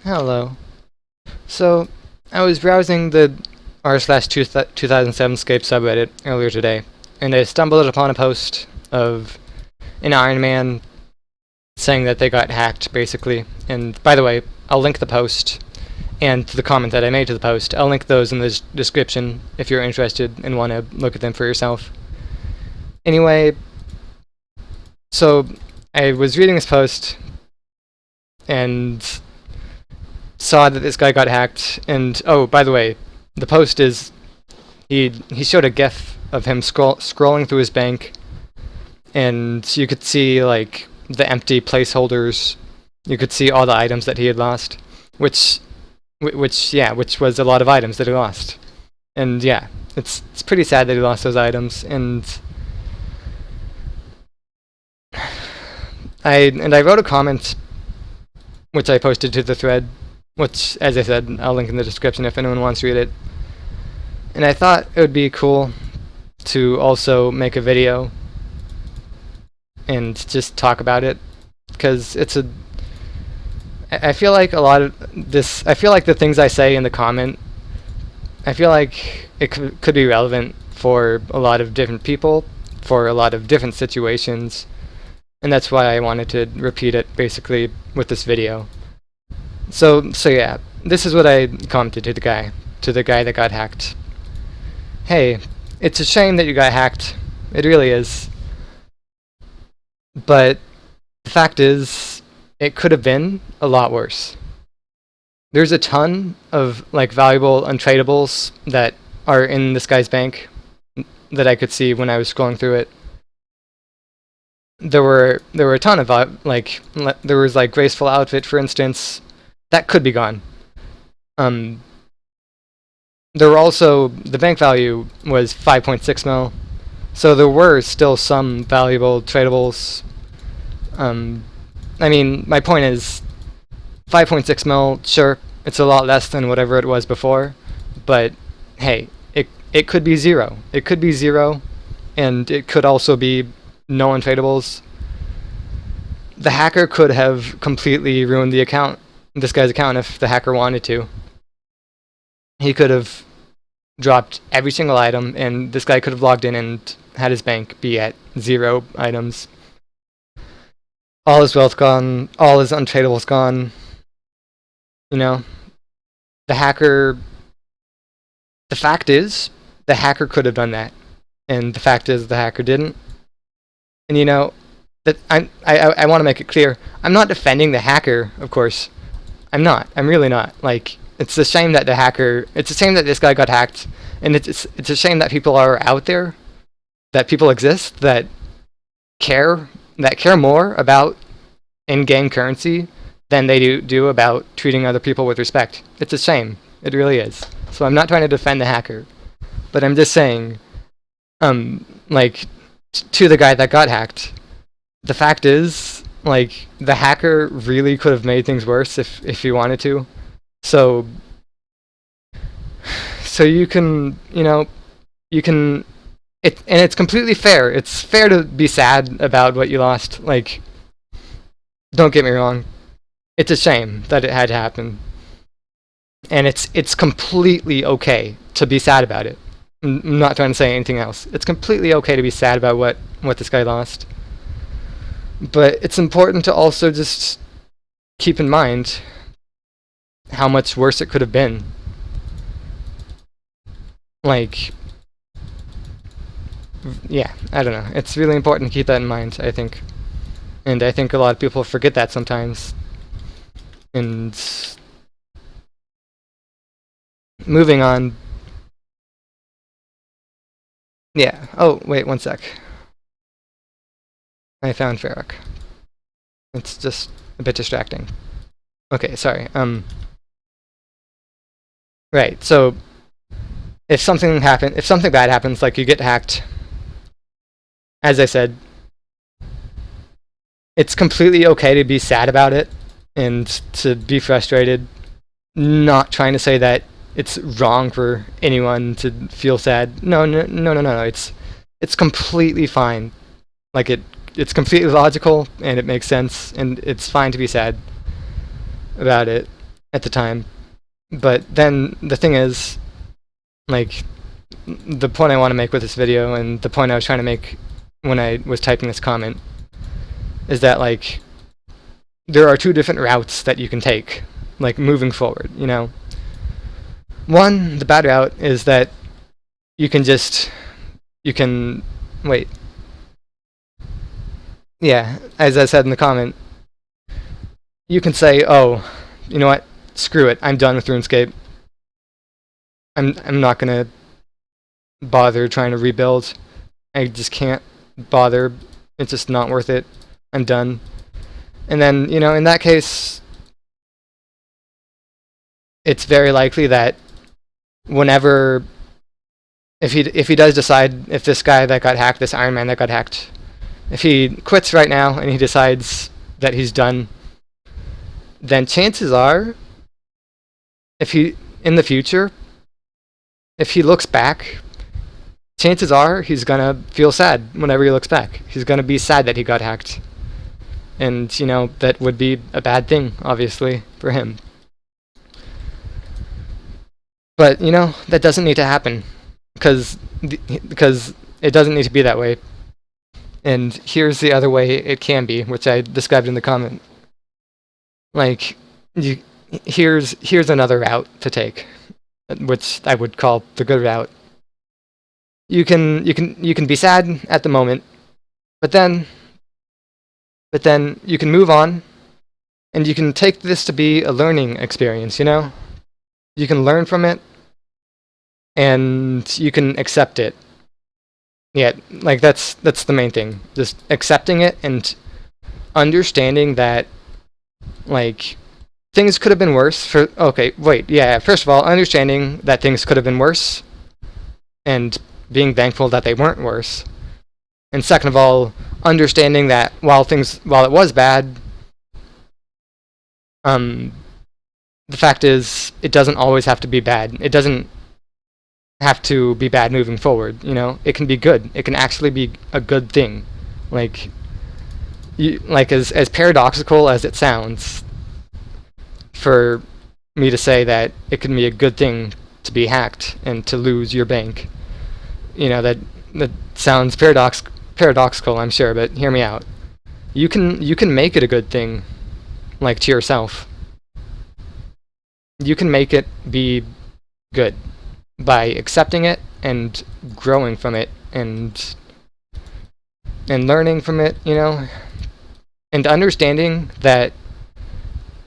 Hello. So, I was browsing the r/2007 Scape subreddit earlier today, and I stumbled upon a post of an Iron Man saying that they got hacked, basically. And by the way, I'll link the post and the comment that I made to the post. I'll link those in the description if you're interested and want to look at them for yourself. Anyway, so I was reading this post and saw that this guy got hacked, and oh, by the way, the post is he showed a GIF of him scrolling through his bank, and you could see like the empty placeholders. You could see all the items that he had lost, which was a lot of items that he lost, and yeah, it's pretty sad that he lost those items, and I wrote a comment which I posted to the thread, which, as I said, I'll link in the description if anyone wants to read it. And I thought it would be cool to also make a video and just talk about it, because I feel like a lot of this, I feel like the things I say in the comment, I feel like it could be relevant for a lot of different people, for a lot of different situations, and that's why I wanted to repeat it basically with this video. So yeah, this is what I commented to the guy that got hacked. Hey, it's a shame that you got hacked. It really is. But the fact is, it could have been a lot worse. There's a ton of like valuable untradables that are in this guy's bank that I could see when I was scrolling through it. There were a ton of there was like graceful outfit, for instance, that could be gone. There were also, the bank value was 5.6 mil, so there were still some valuable tradables. I mean, my point is, 5.6 mil, sure, it's a lot less than whatever it was before, but hey, it could be zero. It could be zero, and it could also be no untradables. The hacker could have completely ruined the account, this guy's account, if the hacker wanted to. He could have dropped every single item, and this guy could have logged in and had his bank be at 0 items. All his wealth gone, all his untradables gone. You know, the fact is, the hacker could have done that, and the fact is the hacker didn't. And you know, that I want to make it clear, I'm not defending the hacker, of course. I'm really not. Like, it's a shame that it's a shame that this guy got hacked, and it's a shame that people are out there, that people exist that care more about in-game currency than they do about treating other people with respect. It's a shame. It really is. So I'm not trying to defend the hacker, but I'm just saying, like, to the guy that got hacked, the fact is, like, the hacker really could have made things worse if he wanted to. So you can, and it's completely fair. It's fair to be sad about what you lost. Like, don't get me wrong. It's a shame that it had to happen. And it's completely okay to be sad about it. I'm not trying to say anything else. It's completely okay to be sad about what this guy lost. But it's important to also just keep in mind how much worse it could have been. Like, yeah, I don't know. It's really important to keep that in mind, I think. And I think a lot of people forget that sometimes. And moving on. Yeah. Oh, wait, one sec. I found Farrakh. It's just a bit distracting. Okay, sorry. Right, so if something bad happens, like you get hacked, as I said, it's completely okay to be sad about it and to be frustrated. Not trying to say that it's wrong for anyone to feel sad. No. It's completely fine. Like, it's completely logical, and it makes sense, and it's fine to be sad about it. at the time. But then the thing is, like, the point I want to make with this video, and the point I was trying to make when I was typing this comment, is that, like, there are two different routes that you can take, like, moving forward, you know? One, the bad route, is that you can wait. Yeah, as I said in the comment, you can say, oh, you know what, screw it, I'm done with RuneScape. I'm not gonna bother trying to rebuild. I just can't bother. It's just not worth it. I'm done. And then, you know, in that case, it's very likely that whenever, if he does decide, if this guy that got hacked, this Iron Man that got hacked, if he quits right now and he decides that he's done, then chances are, if he, in the future, if he looks back, chances are he's gonna feel sad whenever he looks back. He's gonna be sad that he got hacked. And, you know, that would be a bad thing, obviously, for him. But, you know, that doesn't need to happen. Because it doesn't need to be that way. And here's the other way it can be, which I described in the comment. Like, here's another route to take, which I would call the good route. You can be sad at the moment, but then you can move on, and you can take this to be a learning experience, you know? You can learn from it, and you can accept it. Yeah, like that's the main thing. Just accepting it and understanding that, like, things could have been worse first of all, understanding that things could have been worse, and being thankful that they weren't worse. And second of all, understanding that while it was bad, the fact is, it doesn't always have to be bad. It doesn't have to be bad moving forward, you know? It can be good. It can actually be a good thing. Like, as paradoxical as it sounds, for me to say that it can be a good thing to be hacked and to lose your bank. You know, that sounds paradoxical, I'm sure, but hear me out. You can make it a good thing, like, to yourself. You can make it be good by accepting it and growing from it and learning from it, you know, and understanding that,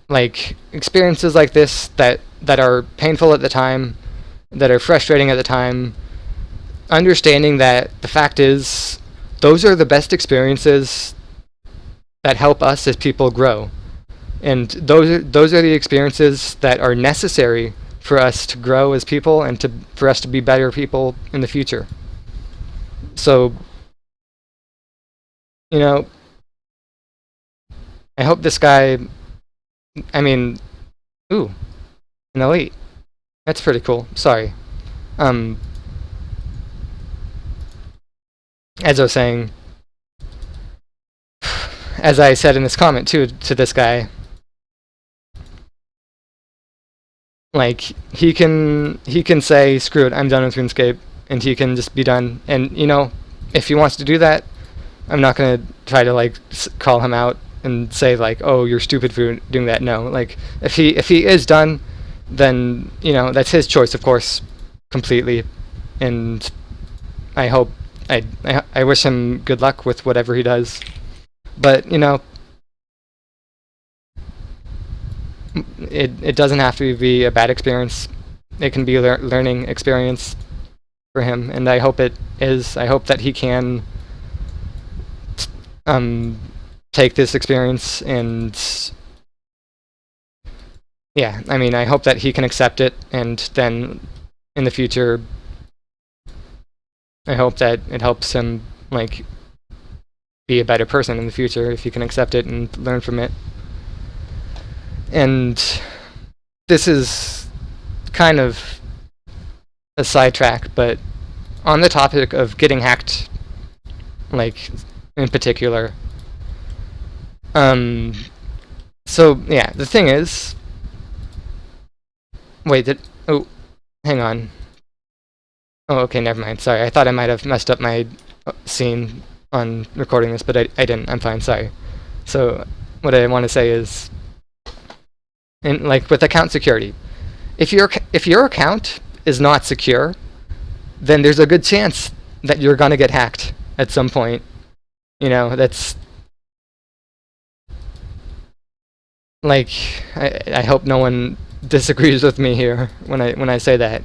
like, experiences like this that are painful at the time, that are frustrating at the time, understanding that the fact is, those are the best experiences that help us as people grow. And those are the experiences that are necessary for us to grow as people and for us to be better people in the future. So, you know, I hope this guy, I mean, ooh, an elite. That's pretty cool. Sorry. As I was saying, as I said in this comment too to this guy, like, he can say, screw it, I'm done with RuneScape, and he can just be done. And, you know, if he wants to do that, I'm not gonna try to, like, call him out and say, like, oh, you're stupid for doing that. No, like, if he is done, then, you know, that's his choice, of course, completely. And I hope, I wish him good luck with whatever he does. But, you know, it doesn't have to be a bad experience. It can be a learning experience for him, and I hope it is. I hope that he can take this experience and, yeah, I mean, I hope that he can accept it, and then in the future, I hope that it helps him, like, be a better person in the future if he can accept it and learn from it. And this is kind of a sidetrack, but on the topic of getting hacked, like, in particular, so yeah, the thing is, Wait, oh, hang on. Oh, okay, never mind. Sorry, I thought I might have messed up my scene on recording this, but I didn't. I'm fine, sorry. So, what I want to say is, like with account security, if your account is not secure, then there's a good chance that you're gonna get hacked at some point. You know, that's like I hope no one disagrees with me here when I say that.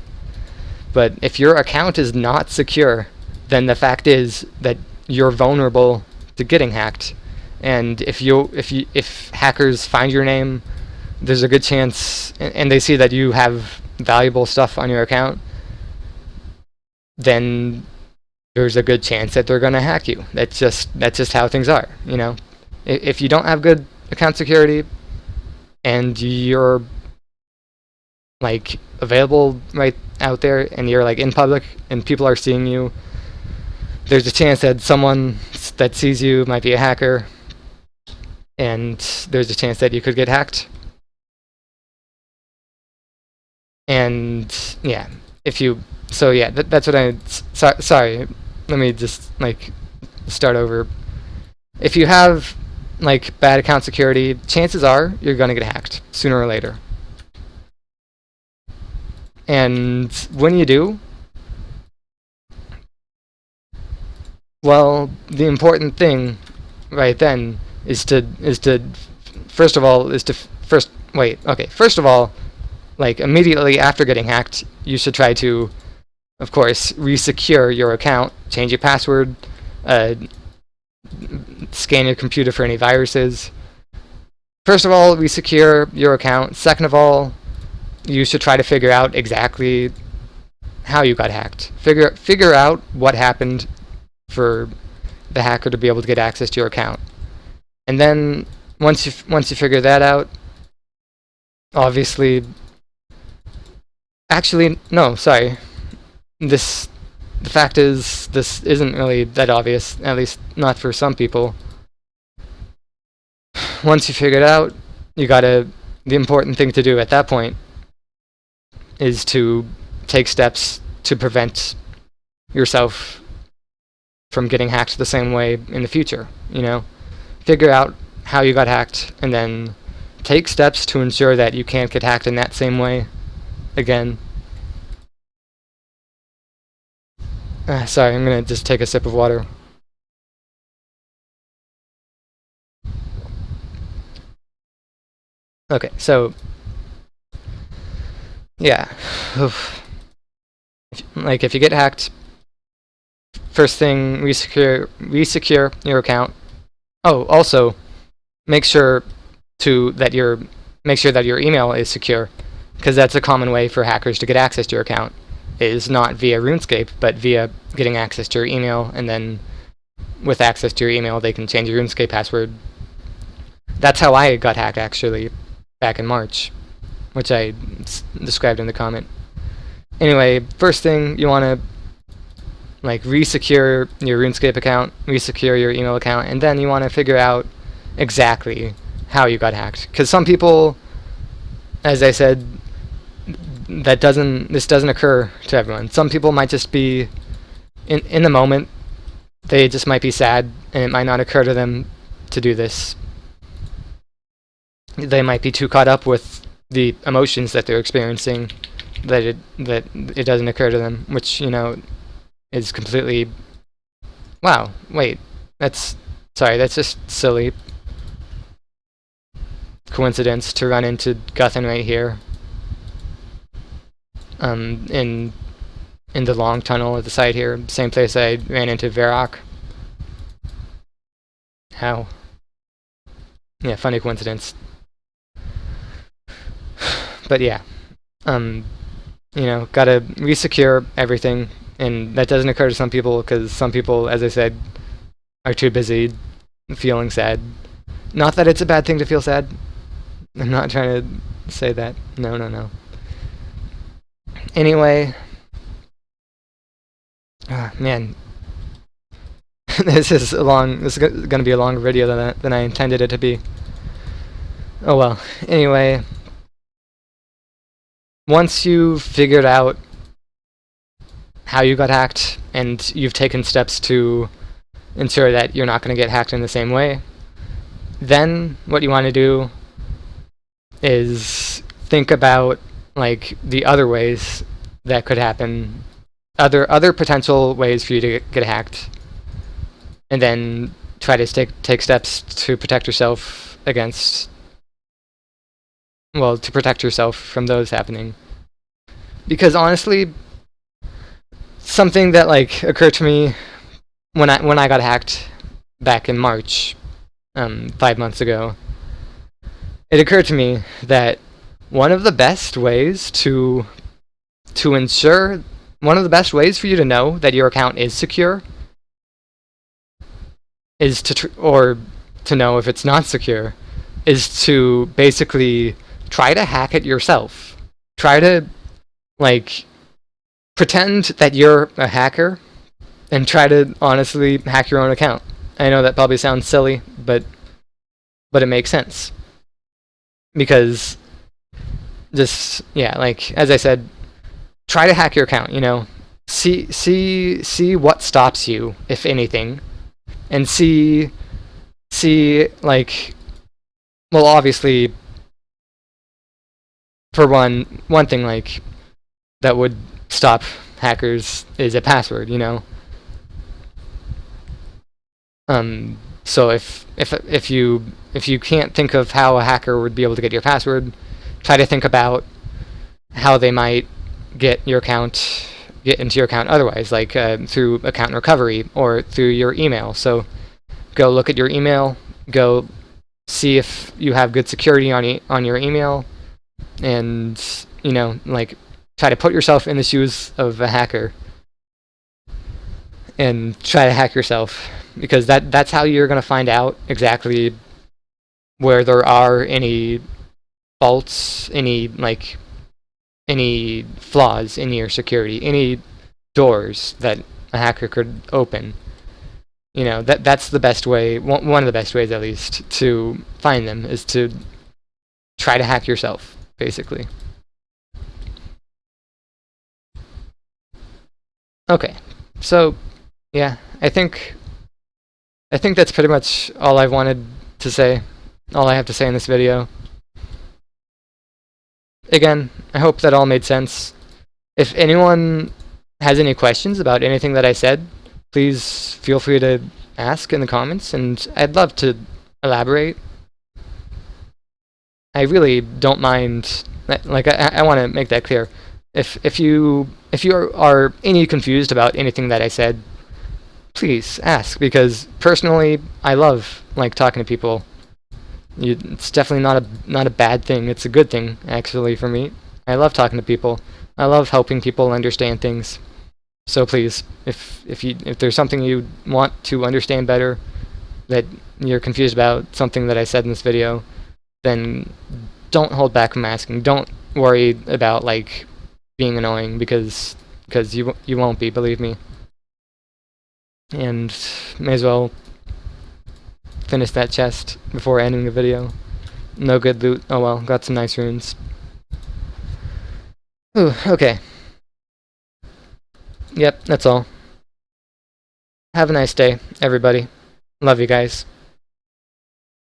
But if your account is not secure, then the fact is that you're vulnerable to getting hacked. And if hackers find your name, there's a good chance, and they see that you have valuable stuff on your account, then there's a good chance that they're gonna hack you. That's just how things are, you know. If you don't have good account security and you're like available right out there and you're like in public and people are seeing you, there's a chance that someone that sees you might be a hacker, and there's a chance that you could get hacked. And yeah, that's what sorry, let me just like start over. If you have like bad account security, chances are you're gonna get hacked sooner or later. And when you do, well, the important thing right then is to first of all, like immediately after getting hacked, you should try to, of course, resecure your account, change your password, scan your computer for any viruses. First of all, resecure your account. Second of all, you should try to figure out exactly how you got hacked. Figure out what happened for the hacker to be able to get access to your account. And then once you figure that out, obviously, actually no, sorry. The fact is, this isn't really that obvious, at least not for some people. Once you figure it out, the important thing to do at that point is to take steps to prevent yourself from getting hacked the same way in the future, you know? Figure out how you got hacked, and then take steps to ensure that you can't get hacked in that same way again. Sorry, I'm gonna just take a sip of water. Okay, so yeah, if you get hacked, first thing, resecure your account. Oh, also, make sure that your email is secure, because that's a common way for hackers to get access to your account. Is not via RuneScape, but via getting access to your email, and then with access to your email, they can change your RuneScape password. That's how I got hacked, actually, back in March, which I described in the comment. Anyway, first thing, you want to like resecure your RuneScape account, resecure your email account, and then you want to figure out exactly how you got hacked. Because some people, as I said, this doesn't occur to everyone. Some people might just be in the moment, they just might be sad, and it might not occur to them to do this. They might be too caught up with the emotions that they're experiencing that it doesn't occur to them, which, you know, is completely... Wow, wait, that's just silly coincidence to run into Guthin right here. In the long tunnel at the side here, same place I ran into Varrock. How? Yeah, funny coincidence. But yeah, you know, gotta resecure everything, and that doesn't occur to some people because some people, as I said, are too busy feeling sad. Not that it's a bad thing to feel sad. I'm not trying to say that. No. Anyway, man, this is going to be a longer video than I intended it to be. Oh well. Anyway, once you've figured out how you got hacked and you've taken steps to ensure that you're not going to get hacked in the same way, then what you want to do is think about like the other ways that could happen, other potential ways for you to get hacked, and then try to take steps to protect yourself against, well, to protect yourself from those happening. Because honestly, something that like occurred to me when I got hacked back in March, 5 months ago, it occurred to me that one of the best ways to ensure, one of the best ways for you to know that your account is secure is or to know if it's not secure, is to basically try to hack it yourself. Try to like pretend that you're a hacker and try to honestly hack your own account. I know that probably sounds silly, but it makes sense. Because just, yeah, like as I said, try to hack your account, you know. See what stops you, if anything, and see like, well, obviously, for one thing like that would stop hackers is a password, you know. So if you can't think of how a hacker would be able to get your password, try to think about how they might get into your account otherwise, like through account recovery or through your email. So go look at your email, go see if you have good security on your email, and you know, like try to put yourself in the shoes of a hacker and try to hack yourself, because that's how you're going to find out exactly where there are any faults, any flaws in your security, any doors that a hacker could open. You know, that's the best way, one of the best ways at least, to find them, is to try to hack yourself, basically. Okay, so yeah, I think that's pretty much all I wanted to say, all I have to say in this video. Again, I hope that all made sense. If anyone has any questions about anything that I said, please feel free to ask in the comments, and I'd love to elaborate. I really don't mind, like, I want to make that clear. If you are any confused about anything that I said, please ask, because personally I love like talking to people. It's definitely not a bad thing. It's a good thing actually for me. I love talking to people. I love helping people understand things. So please, if there's something you want to understand better, that you're confused about something that I said in this video, then don't hold back from asking. Don't worry about like being annoying, because you won't be, believe me. And may as well finish that chest before ending the video. No good loot. Oh well, got some nice runes. Ooh, okay. Yep, that's all. Have a nice day, everybody. Love you guys.